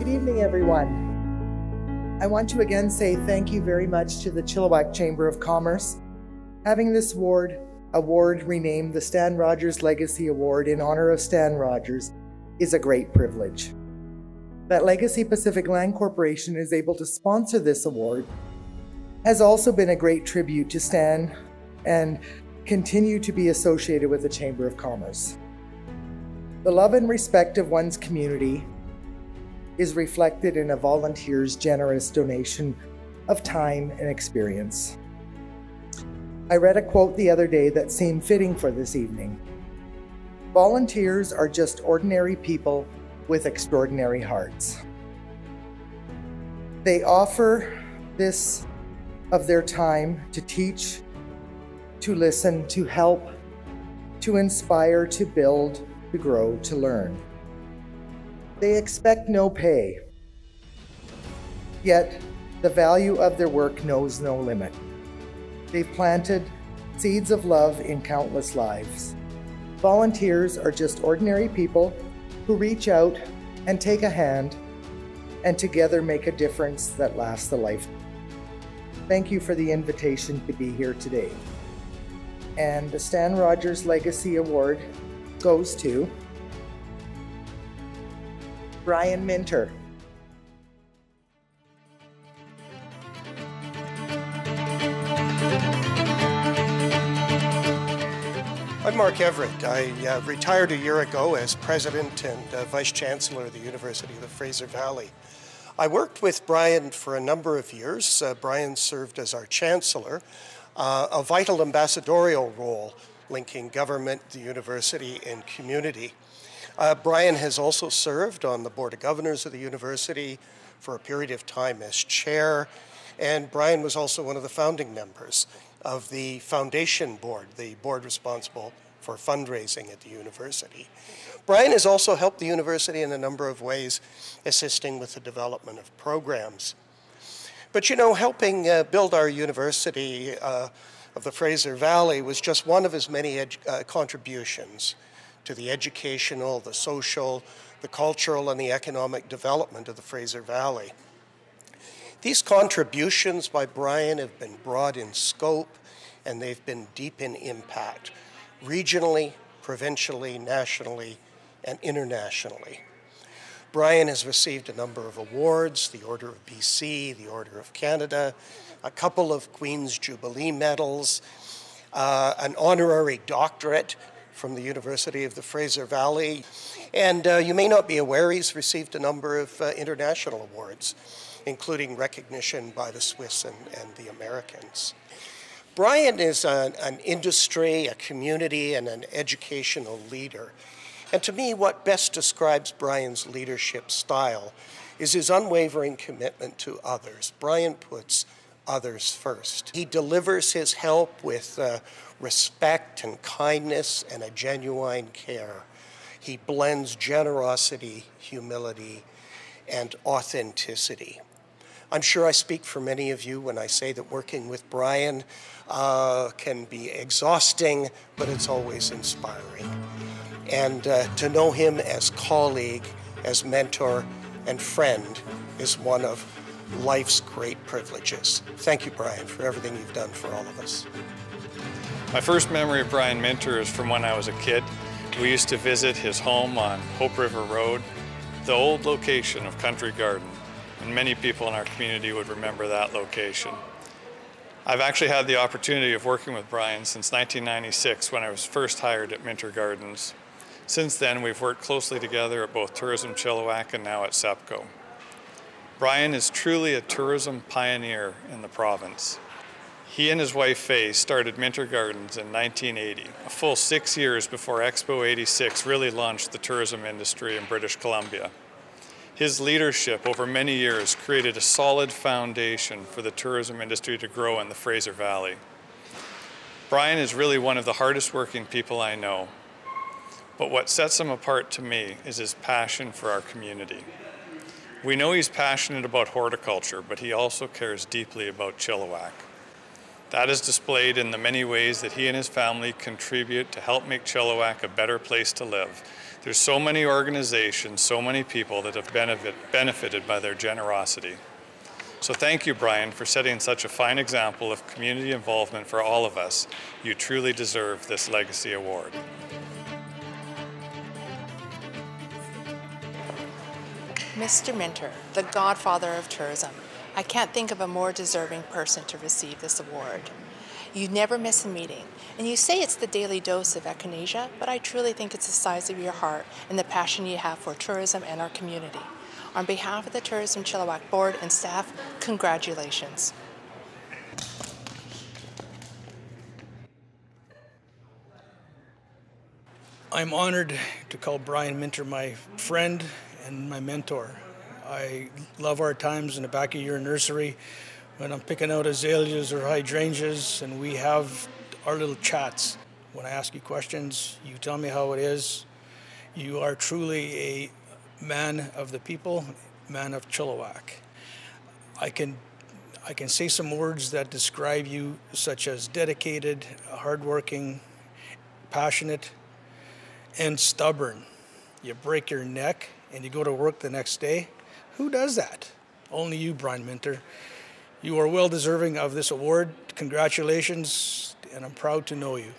evening, everyone. I want to again say thank you very much to the Chilliwack Chamber of Commerce. Having this award renamed the Stan Rogers Legacy Award in honor of Stan Rogers is a great privilege. That Legacy Pacific Land Corporation is able to sponsor this award has also been a great tribute to Stan and continue to be associated with the Chamber of Commerce. The love and respect of one's community is reflected in a volunteer's generous donation of time and experience. I read a quote the other day that seemed fitting for this evening. Volunteers are just ordinary people with extraordinary hearts. They offer this of their time to teach, to listen, to help, to inspire, to build, to grow, to learn. They expect no pay, yet the value of their work knows no limit. They've planted seeds of love in countless lives. Volunteers are just ordinary people who reach out and take a hand and together make a difference that lasts a lifetime. Thank you for the invitation to be here today. And the Stan Rogers Legacy Award goes to Brian Minter. I'm Mark Everett. I retired a year ago as President and Vice Chancellor of the University of the Fraser Valley. I worked with Brian for a number of years. Brian served as our Chancellor, a vital ambassadorial role linking government, the university, and community. Brian has also served on the Board of Governors of the university for a period of time as chair, and Brian was also one of the founding members of the foundation board, the board responsible for fundraising at the university. Brian has also helped the university in a number of ways, assisting with the development of programs. But you know, helping build our university of the Fraser Valley was just one of his many contributions to the educational, the social, the cultural, and the economic development of the Fraser Valley. These contributions by Brian have been broad in scope, and they've been deep in impact, regionally, provincially, nationally, and internationally. Brian has received a number of awards, the Order of BC, the Order of Canada, a couple of Queen's Jubilee medals, an honorary doctorate from the University of the Fraser Valley. And you may not be aware, he's received a number of international awards, including recognition by the Swiss and the Americans. Brian is an industry, a community, and an educational leader. And to me, what best describes Brian's leadership style is his unwavering commitment to others. Brian puts others first. He delivers his help with respect and kindness and a genuine care. He blends generosity, humility, and authenticity. I'm sure I speak for many of you when I say that working with Brian can be exhausting, but it's always inspiring. And to know him as colleague, as mentor, and friend is one of life's great privileges. Thank you, Brian, for everything you've done for all of us. My first memory of Brian Minter is from when I was a kid. We used to visit his home on Hope River Road, the old location of Country Garden, and many people in our community would remember that location. I've actually had the opportunity of working with Brian since 1996 when I was first hired at Minter Gardens. Since then, we've worked closely together at both Tourism Chilliwack and now at SEPCO. Brian is truly a tourism pioneer in the province. He and his wife Faye started Minter Gardens in 1980, a full 6 years before Expo 86 really launched the tourism industry in British Columbia. His leadership over many years created a solid foundation for the tourism industry to grow in the Fraser Valley. Brian is really one of the hardest working people I know, but what sets him apart to me is his passion for our community. We know he's passionate about horticulture, but he also cares deeply about Chilliwack. That is displayed in the many ways that he and his family contribute to help make Chilliwack a better place to live. There's so many organizations, so many people that have benefited by their generosity. So thank you, Brian, for setting such a fine example of community involvement for all of us. You truly deserve this Legacy Award. Mr. Minter, the godfather of tourism. I can't think of a more deserving person to receive this award. You never miss a meeting, and you say it's the daily dose of echinacea, but I truly think it's the size of your heart and the passion you have for tourism and our community. On behalf of the Tourism Chilliwack Board and staff, congratulations. I'm honored to call Brian Minter my friend and my mentor. I love our times in the back of your nursery when I'm picking out azaleas or hydrangeas and we have our little chats. When I ask you questions, you tell me how it is. You are truly a man of the people, man of Chilliwack. I can say some words that describe you, such as dedicated, hardworking, passionate, and stubborn. You break your neck and you go to work the next day. Who does that? Only you, Brian Minter. You are well deserving of this award. Congratulations, and I'm proud to know you.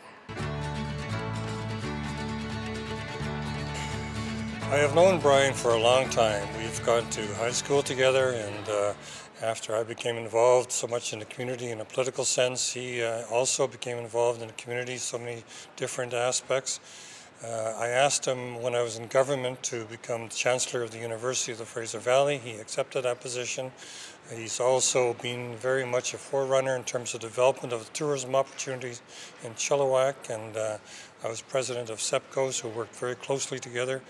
I have known Brian for a long time. We've gone to high school together, and after I became involved so much in the community in a political sense, he also became involved in the community, so many different aspects. I asked him when I was in government to become Chancellor of the University of the Fraser Valley. He accepted that position. He's also been very much a forerunner in terms of development of the tourism opportunities in Chilliwack, and I was president of SEPCOS, who worked very closely together.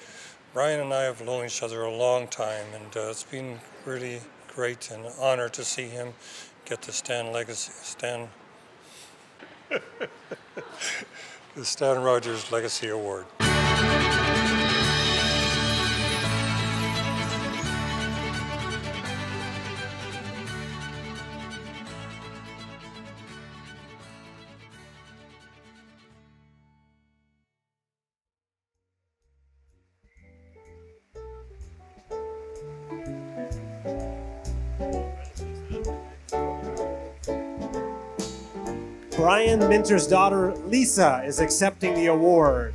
Brian and I have known each other a long time, and it's been really great and an honor to see him get the the Stan Rogers Legacy Award. Brian Minter's daughter, Lisa, is accepting the award.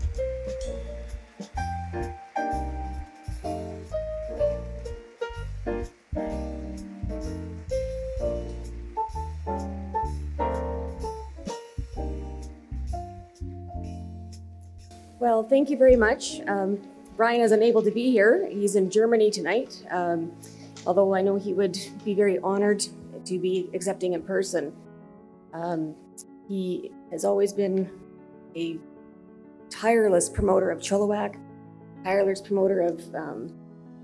Well, thank you very much. Brian is unable to be here. He's in Germany tonight, although I know he would be very honored to be accepting in person. He has always been a tireless promoter of Chilliwack, tireless promoter of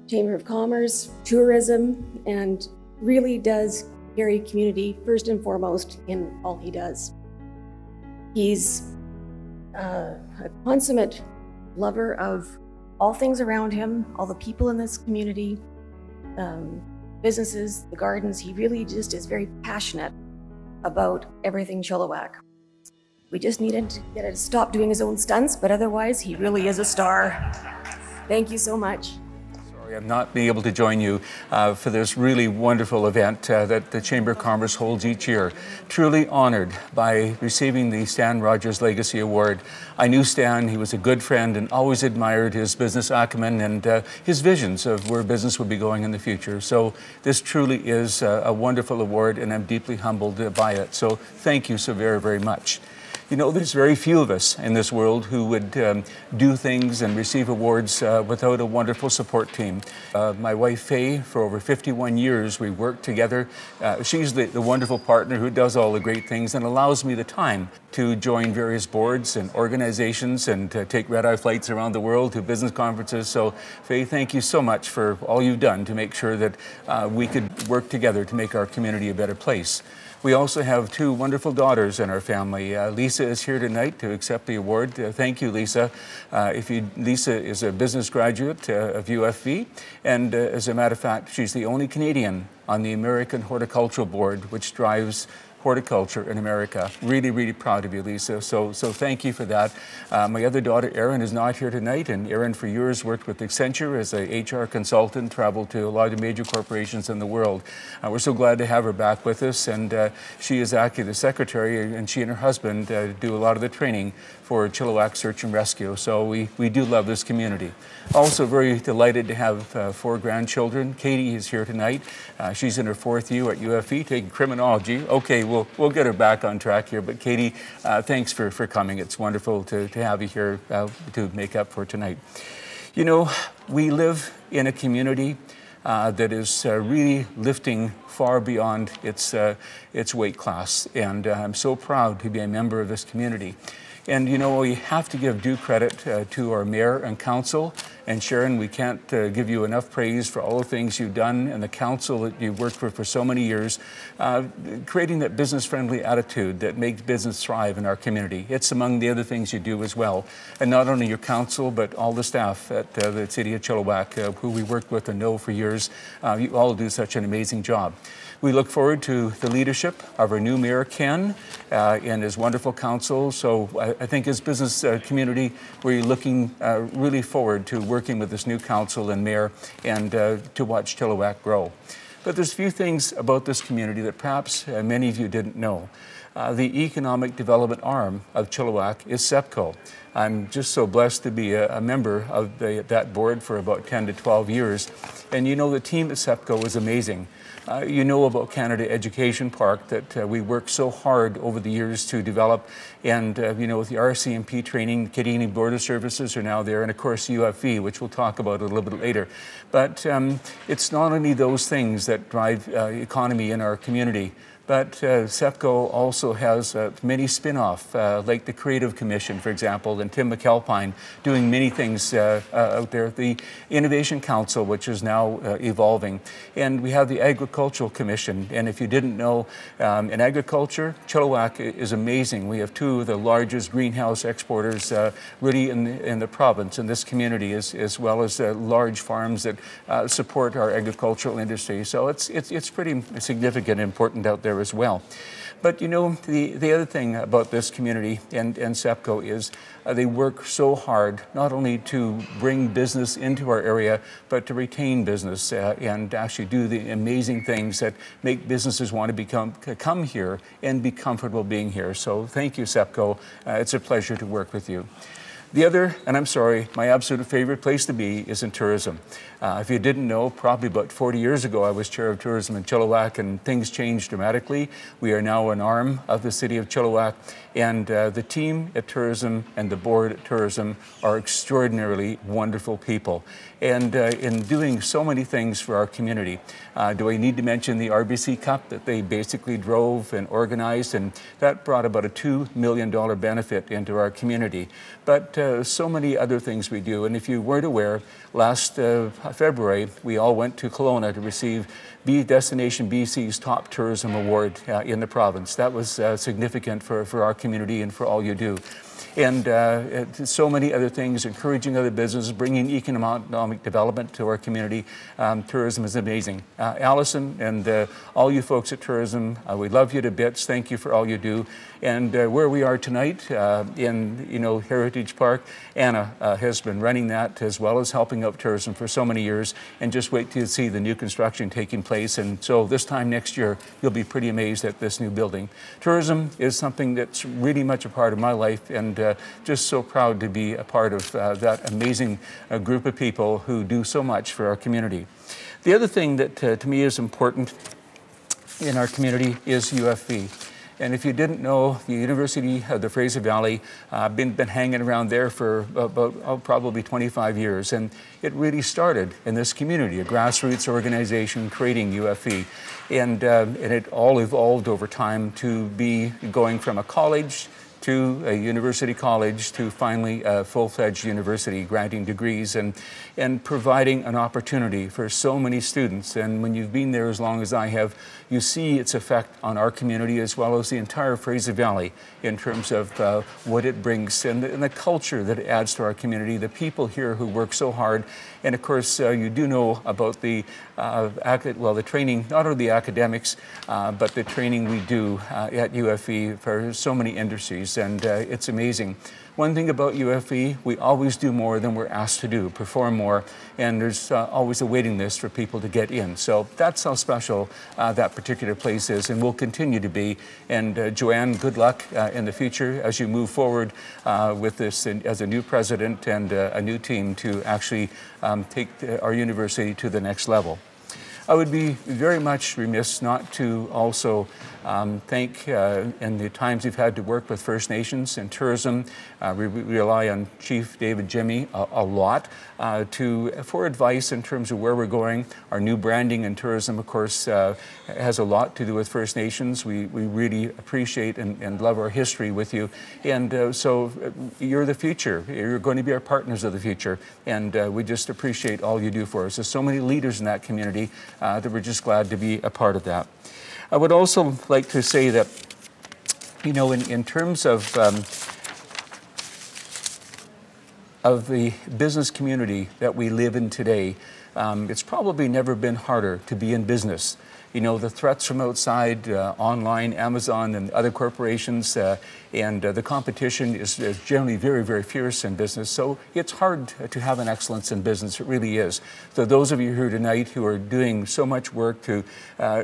Chamber of Commerce, tourism, and really does carry community first and foremost in all he does. He's a consummate lover of all things around him, all the people in this community, businesses, the gardens. He really just is very passionate about everything Chilliwack. We just need him to get him to stop doing his own stunts, but otherwise he really is a star. Thank you so much. Sorry, I'm not being able to join you for this really wonderful event that the Chamber of Commerce holds each year. Truly honored by receiving the Stan Rogers Legacy Award. I knew Stan, he was a good friend and always admired his business acumen and his visions of where business would be going in the future. So this truly is a wonderful award and I'm deeply humbled by it. So thank you so very, very much. You know, there's very few of us in this world who would do things and receive awards without a wonderful support team. My wife, Faye, for over 51 years, we worked together. She's the wonderful partner who does all the great things and allows me the time to join various boards and organizations and take red-eye flights around the world to business conferences. So, Faye, thank you so much for all you've done to make sure that we could work together to make our community a better place. We also have two wonderful daughters in our family. Lisa is here tonight to accept the award. Thank you, Lisa. Lisa is a business graduate of UFV, and as a matter of fact, she's the only Canadian on the American Horticultural Board, which drives horticulture in America. Really, really proud of you, Lisa. So thank you for that. My other daughter, Erin, is not here tonight, and Erin for years worked with Accenture as a HR consultant, traveled to a lot of the major corporations in the world. We're so glad to have her back with us, and she is actually the secretary, and she and her husband do a lot of the training for Chilliwack Search and Rescue. So we do love this community. Also very delighted to have 4 grandchildren. Katie is here tonight. She's in her 4th year at UFE taking criminology. Okay, we'll get her back on track here. But Katie, thanks for coming. It's wonderful to have you here to make up for tonight. You know, we live in a community that is really lifting far beyond its weight class. And I'm so proud to be a member of this community. And you know, we have to give due credit to our mayor and council. And Sharon, we can't give you enough praise for all the things you've done and the council that you've worked for so many years, creating that business-friendly attitude that makes business thrive in our community. It's among the other things you do as well. And not only your council, but all the staff at the City of Chilliwack, who we worked with and know for years. You all do such an amazing job. We look forward to the leadership of our new mayor, Ken, and his wonderful council. So I think as business community, we're looking really forward to working with this new council and mayor and to watch Chilliwack grow. But there's a few things about this community that perhaps many of you didn't know. The economic development arm of Chilliwack is SEPCO. I'm just so blessed to be a member of that board for about 10 to 12 years. And you know, the team at SEPCO is amazing. You know about Canada Education Park that we worked so hard over the years to develop. And you know, with the RCMP training, Canadian Border Services are now there, and of course UFE, which we'll talk about a little bit later. But it's not only those things that drive economy in our community, but SEPCO also has many spin-off, like the Creative Commission, for example, and Tim McAlpine doing many things out there. The Innovation Council, which is now evolving. And we have the Agricultural Commission. And if you didn't know, in agriculture, Chilliwack is amazing. We have 2 of the largest greenhouse exporters really in the province, in this community, as well as large farms that support our agricultural industry. So it's pretty significant and important out there as well. But you know, the other thing about this community and SEPCO is they work so hard not only to bring business into our area, but to retain business and actually do the amazing things that make businesses want to come here and be comfortable being here. So thank you, SEPCO. It's a pleasure to work with you. The other, and I'm sorry, my absolute favorite place to be is in tourism. If you didn't know, probably about 40 years ago, I was chair of tourism in Chilliwack, and things changed dramatically. We are now an arm of the City of Chilliwack, and the team at tourism and the board at tourism are extraordinarily wonderful people. And in doing so many things for our community, do I need to mention the RBC Cup that they basically drove and organized, and that brought about a $2 million benefit into our community. But so many other things we do. And if you weren't aware, last February, we all went to Kelowna to receive Destination BC's Top Tourism Award in the province. That was significant for our community and for all you do. And so many other things, encouraging other businesses, bringing economic development to our community. Tourism is amazing. Allison and all you folks at tourism, we love you to bits. Thank you for all you do. And where we are tonight in Heritage Park, Anna has been running that as well as helping out tourism for so many years. And just wait to see the new construction taking place. And so this time next year, you'll be pretty amazed at this new building. Tourism is something that's really much a part of my life, and just so proud to be a part of that amazing group of people who do so much for our community. The other thing that to me is important in our community is UFE. And if you didn't know, the University of the Fraser Valley, been hanging around there for about probably 25 years. And it really started in this community, a grassroots organization creating UFE. And it all evolved over time to be going from a college to a university college to finally a full-fledged university, granting degrees and providing an opportunity for so many students. And when you've been there as long as I have, you see its effect on our community as well as the entire Fraser Valley in terms of what it brings and the culture that it adds to our community, the people here who work so hard. And of course, you do know about the training, not only the academics, but the training we do at UFE for so many industries, and it's amazing. One thing about UFE, we always do more than we're asked to do, perform more, and there's always a waiting list for people to get in. So that's how special that particular place is and will continue to be. And Joanne, good luck in the future as you move forward with this as a new president and a new team to actually take our university to the next level. I would be very much remiss not to also thank in the times we've had to work with First Nations and tourism. We rely on Chief David Jimmy a lot for advice in terms of where we're going. Our new branding in tourism, of course, has a lot to do with First Nations. We really appreciate and love our history with you. And so you're the future. You're going to be our partners of the future. And we just appreciate all you do for us. There's so many leaders in that community that we're just glad to be a part of that. I would also like to say that, you know, in terms of the business community that we live in today, it's probably never been harder to be in business. You know, the threats from outside, online, Amazon and other corporations, and the competition is generally very, very fierce in business. So it's hard to have an excellence in business. It really is. So those of you here tonight who are doing so much work to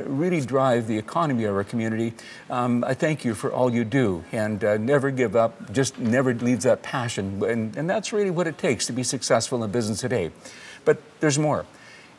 really drive the economy of our community, I thank you for all you do. And never give up, just never leave that passion. And that's really what it takes to be successful in business today. But there's more.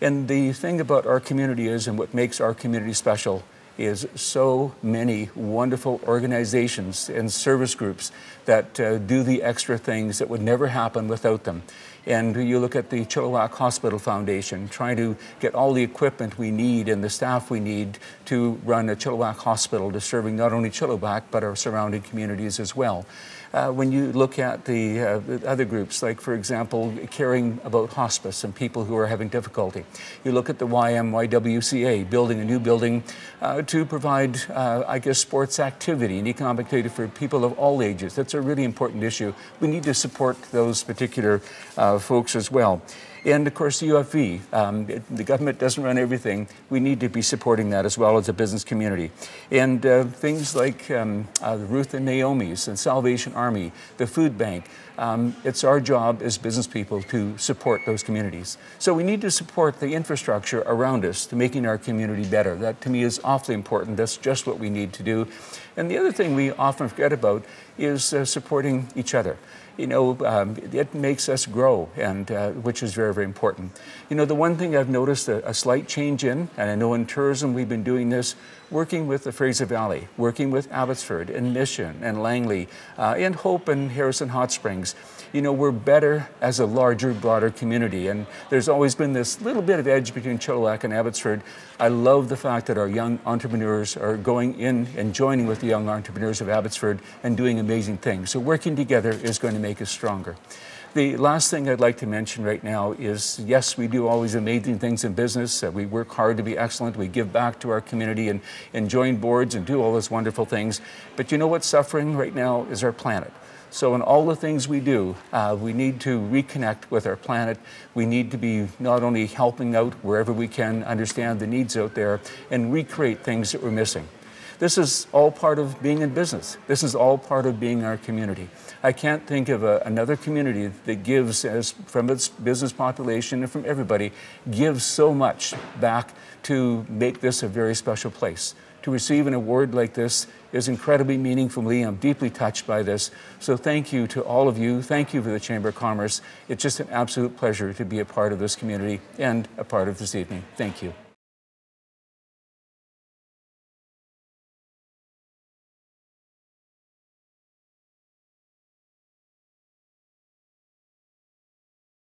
And the thing about our community is, and what makes our community special, is so many wonderful organizations and service groups that do the extra things that would never happen without them. And you look at the Chilliwack Hospital Foundation, trying to get all the equipment we need and the staff we need to run a Chilliwack Hospital, to serving not only Chilliwack, but our surrounding communities as well. When you look at the other groups, like, for example, caring about hospice and people who are having difficulty. You look at the YMYWCA, building a new building to provide, I guess, sports activity and economic activity for people of all ages. That's a really important issue. We need to support those particular folks as well. And of course, UFE, the government doesn't run everything. We need to be supporting that as well as a business community. And things like Ruth and Naomi's and Salvation Army, the food bank. It's our job as business people to support those communities. So we need to support the infrastructure around us to making our community better. That to me is awfully important. That's just what we need to do. And the other thing we often forget about is supporting each other. You know, it makes us grow, and which is very, very important. You know, the one thing I've noticed a slight change in, and I know in tourism we've been doing this, working with the Fraser Valley, working with Abbotsford and Mission and Langley and Hope and Harrison Hot Springs. You know, we're better as a larger, broader community, and there's always been this little bit of edge between Chilliwack and Abbotsford. I love the fact that our young entrepreneurs are going in and joining with the young entrepreneurs of Abbotsford and doing amazing things. So working together is going to make us stronger. The last thing I'd like to mention right now is, yes, we do always amazing things in business. We work hard to be excellent. We give back to our community and join boards and do all those wonderful things. But you know what's suffering right now is our planet. So in all the things we do, we need to reconnect with our planet. We need to be not only helping out wherever we can, understand the needs out there, and recreate things that we're missing. This is all part of being in business. This is all part of being our community. I can't think of another community that gives, from its business population and from everybody, gives so much back to make this a very special place. To receive an award like this is incredibly meaningful to me. I'm deeply touched by this. So thank you to all of you. Thank you for the Chamber of Commerce. It's just an absolute pleasure to be a part of this community and a part of this evening. Thank you.